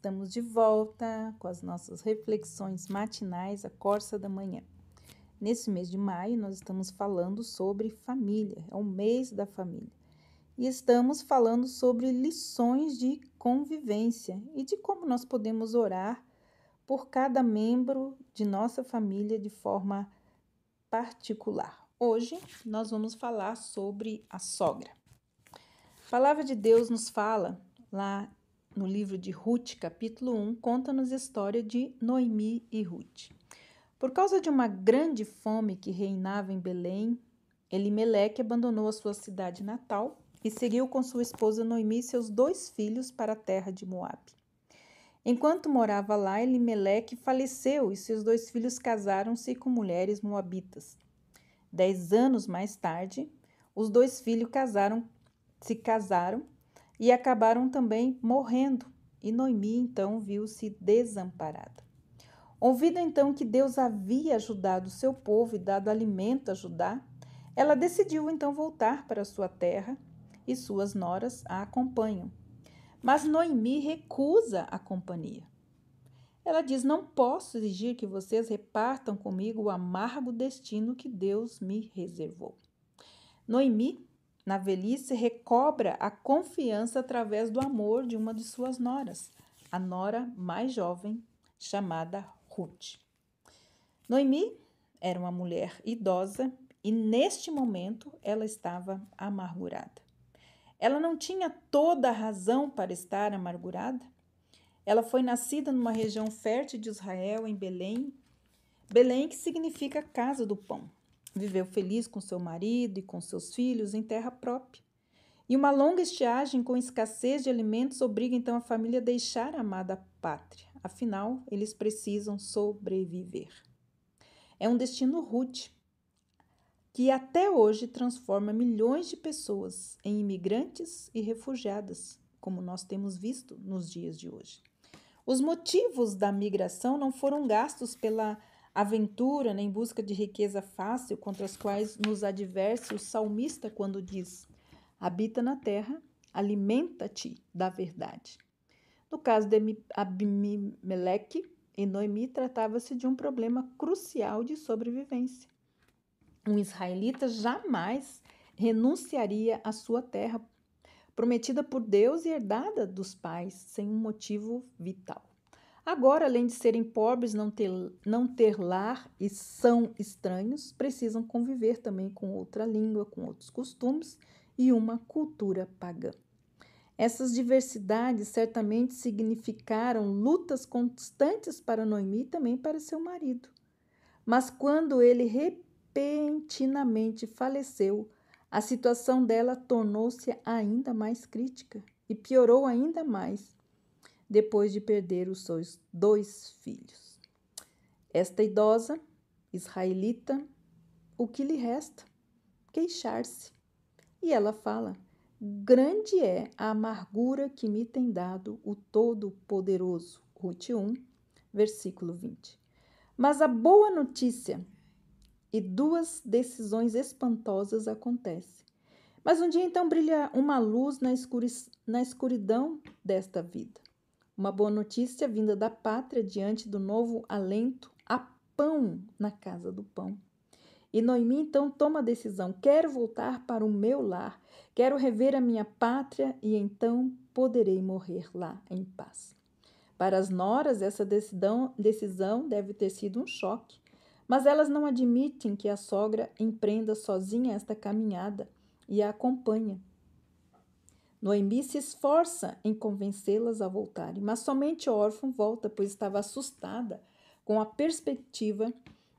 Estamos de volta com as nossas reflexões matinais, a Corsa da Manhã. Nesse mês de maio, nós estamos falando sobre família, é o mês da família. E estamos falando sobre lições de convivência e de como nós podemos orar por cada membro de nossa família de forma particular. Hoje, nós vamos falar sobre a sogra. A palavra de Deus nos fala lá no livro de Ruth, capítulo 1, conta-nos a história de Noemi e Ruth. Por causa de uma grande fome que reinava em Belém, Elimeleque abandonou a sua cidade natal e seguiu com sua esposa Noemi e seus 2 filhos para a terra de Moabe. Enquanto morava lá, Elimeleque faleceu e seus 2 filhos casaram-se com mulheres moabitas. 10 anos mais tarde, os 2 filhos se casaram e acabaram também morrendo, e Noemi então viu-se desamparada. Ouvida então que Deus havia ajudado o seu povo e dado alimento a Judá, ela decidiu então voltar para sua terra e suas noras a acompanham. Mas Noemi recusa a companhia. Ela diz: não posso exigir que vocês repartam comigo o amargo destino que Deus me reservou. Noemi, na velhice, recobra a confiança através do amor de uma de suas noras, a nora mais jovem, chamada Ruth. Noemi era uma mulher idosa e, neste momento, ela estava amargurada. Ela não tinha toda a razão para estar amargurada. Ela foi nascida numa região fértil de Israel, em Belém. Belém, que significa casa do pão. Viveu feliz com seu marido e com seus filhos em terra própria. E uma longa estiagem com escassez de alimentos obriga então a família a deixar a amada pátria. Afinal, eles precisam sobreviver. É um destino rude, que até hoje transforma milhões de pessoas em imigrantes e refugiadas, como nós temos visto nos dias de hoje. Os motivos da migração não foram gastos pela aventura nem busca de riqueza fácil, contra as quais nos adverte o salmista quando diz: habita na terra, alimenta-te da verdade. No caso de Abimeleque e Noemi, tratava-se de um problema crucial de sobrevivência. Um israelita jamais renunciaria à sua terra, prometida por Deus e herdada dos pais, sem um motivo vital. Agora, além de serem pobres, não ter lar e são estranhos, precisam conviver também com outra língua, com outros costumes e uma cultura pagã. Essas diversidades certamente significaram lutas constantes para Noemi e também para seu marido. Mas quando ele repentinamente faleceu, a situação dela tornou-se ainda mais crítica e piorou ainda mais depois de perder os seus 2 filhos. Esta idosa israelita, o que lhe resta? Queixar-se. E ela fala: grande é a amargura que me tem dado o Todo-Poderoso. Ruth 1, versículo 20. Mas a boa notícia e 2 decisões espantosas acontecem. Mas um dia então brilha uma luz na escuridão desta vida. Uma boa notícia vinda da pátria diante do novo alento, há pão na casa do pão. E Noemi então toma a decisão: quero voltar para o meu lar, quero rever a minha pátria e então poderei morrer lá em paz. Para as noras, essa decisão deve ter sido um choque, mas elas não admitem que a sogra empreenda sozinha esta caminhada e a acompanha. Noemi se esforça em convencê-las a voltarem, mas somente o órfão volta, pois estava assustada com a perspectiva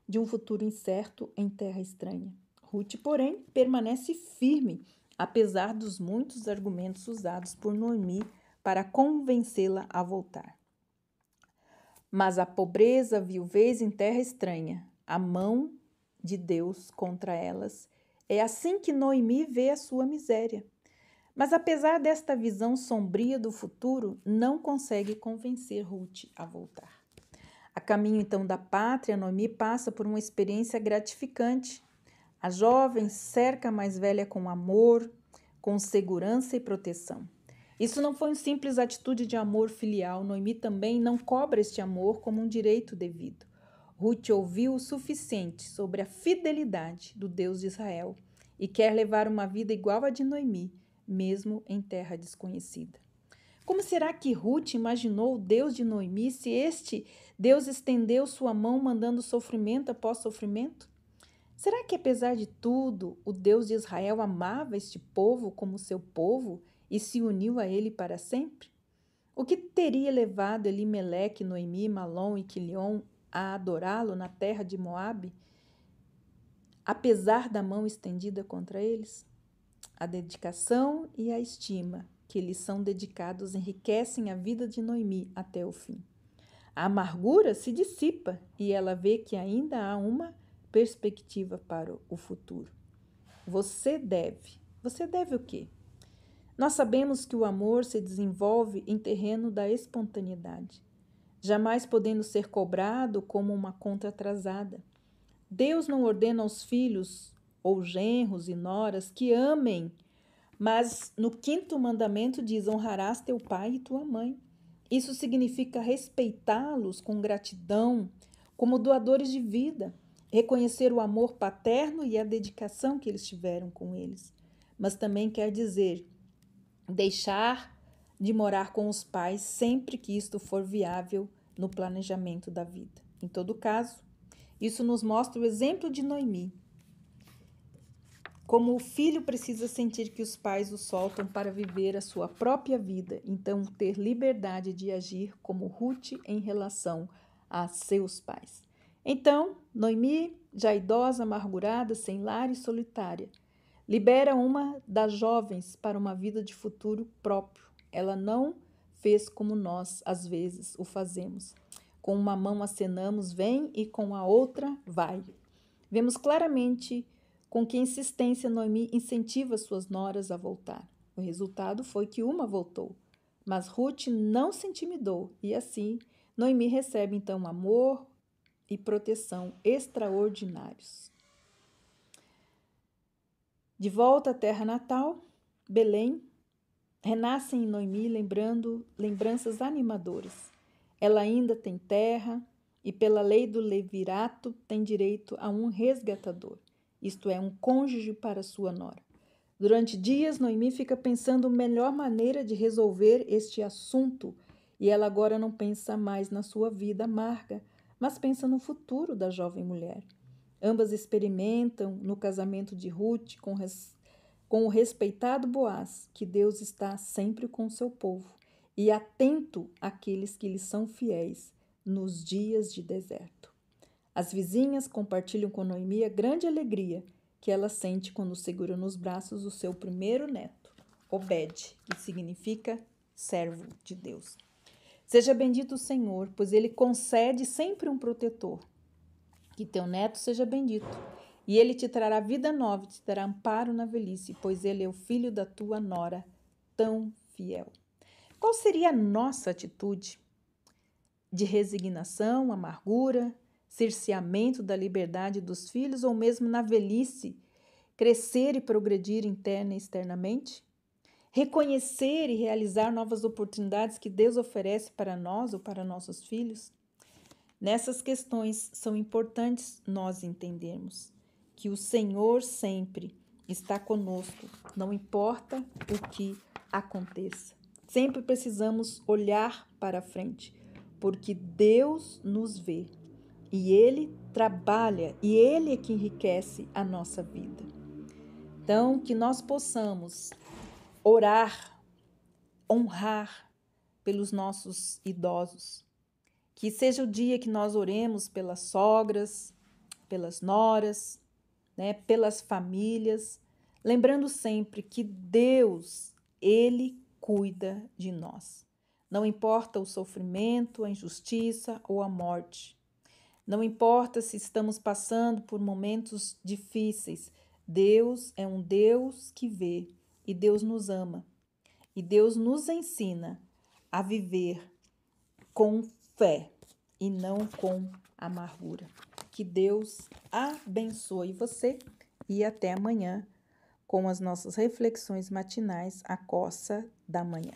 de um futuro incerto em terra estranha. Ruth, porém, permanece firme, apesar dos muitos argumentos usados por Noemi para convencê-la a voltar. Mas a pobreza, a viuvez em terra estranha, a mão de Deus contra elas, é assim que Noemi vê a sua miséria. Mas apesar desta visão sombria do futuro, não consegue convencer Ruth a voltar. A caminho então da pátria, Noemi passa por uma experiência gratificante. A jovem cerca a mais velha com amor, com segurança e proteção. Isso não foi uma simples atitude de amor filial. Noemi também não cobra este amor como um direito devido. Ruth ouviu o suficiente sobre a fidelidade do Deus de Israel e quer levar uma vida igual à de Noemi, mesmo em terra desconhecida. Como será que Ruth imaginou o Deus de Noemi se este Deus estendeu sua mão mandando sofrimento após sofrimento? Será que, apesar de tudo, o Deus de Israel amava este povo como seu povo e se uniu a ele para sempre? O que teria levado Elimeleque, Noemi, Malom e Quilion a adorá-lo na terra de Moabe, apesar da mão estendida contra eles? A dedicação e a estima que lhes são dedicados enriquecem a vida de Noemi até o fim. A amargura se dissipa e ela vê que ainda há uma perspectiva para o futuro. Você deve o quê? Nós sabemos que o amor se desenvolve em terreno da espontaneidade, jamais podendo ser cobrado como uma conta atrasada. Deus não ordena aos filhos ou genros e noras que amem, mas no 5º mandamento diz: honrarás teu pai e tua mãe. Isso significa respeitá-los com gratidão, como doadores de vida, reconhecer o amor paterno e a dedicação que eles tiveram com eles. Mas também quer dizer deixar de morar com os pais sempre que isto for viável no planejamento da vida. Em todo caso, isso nos mostra o exemplo de Noemi. Como o filho precisa sentir que os pais o soltam para viver a sua própria vida, então ter liberdade de agir como Ruth em relação a seus pais. Então, Noemi, já idosa, amargurada, sem lar e solitária, libera uma das jovens para uma vida de futuro próprio. Ela não fez como nós, às vezes, o fazemos. Com uma mão acenamos, vem, e com a outra, vai. Vemos claramente com que insistência Noemi incentiva suas noras a voltar. O resultado foi que uma voltou, mas Ruth não se intimidou e assim Noemi recebe então amor e proteção extraordinários. De volta à terra natal, Belém, renascem em Noemi lembranças animadoras. Ela ainda tem terra e pela lei do levirato tem direito a um resgatador, isto é, um cônjuge para sua nora. Durante dias, Noemi fica pensando a melhor maneira de resolver este assunto e ela agora não pensa mais na sua vida amarga, mas pensa no futuro da jovem mulher. Ambas experimentam no casamento de Ruth com o respeitado Boaz que Deus está sempre com o seu povo e atento àqueles que lhe são fiéis nos dias de deserto. As vizinhas compartilham com Noemi a grande alegria que ela sente quando segura nos braços o seu primeiro neto, Obed, que significa servo de Deus. Seja bendito o Senhor, pois ele concede sempre um protetor. Que teu neto seja bendito, e ele te trará vida nova, te dará amparo na velhice, pois ele é o filho da tua nora, tão fiel. Qual seria a nossa atitude? De resignação, amargura, cerceamento da liberdade dos filhos ou mesmo na velhice, crescer e progredir interna e externamente? Reconhecer e realizar novas oportunidades que Deus oferece para nós ou para nossos filhos? Nessas questões são importantes nós entendermos que o Senhor sempre está conosco, não importa o que aconteça. Sempre precisamos olhar para frente, porque Deus nos vê e Ele trabalha e Ele é que enriquece a nossa vida. Então, que nós possamos orar, honrar pelos nossos idosos. Que seja o dia que nós oremos pelas sogras, pelas noras, pelas famílias, lembrando sempre que Deus, Ele cuida de nós. Não importa o sofrimento, a injustiça ou a morte. Não importa se estamos passando por momentos difíceis. Deus é um Deus que vê e Deus nos ama. E Deus nos ensina a viver com fé e não com amargura. Que Deus abençoe você e até amanhã com as nossas reflexões matinais, a coça da manhã.